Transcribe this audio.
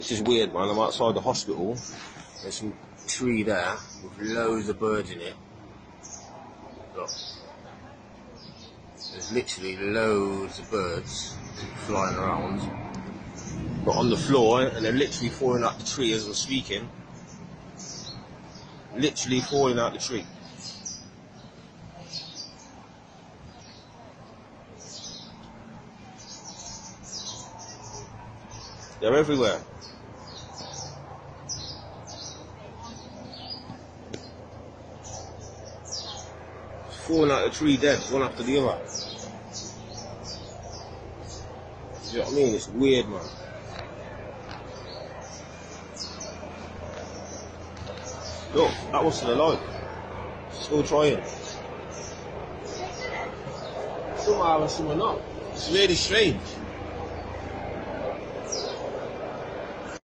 This is weird, man. I'm outside the hospital. There's some tree there with loads of birds in it. Look. There's literally loads of birds flying around. But on the floor, and they're literally falling out the tree as I'm speaking. Literally falling out the tree. They're everywhere. Falling out the tree dead, one after the other. You know what I mean? It's weird, man. Look, that one's still alive. Still trying. Somehow or somehow not. It's really strange.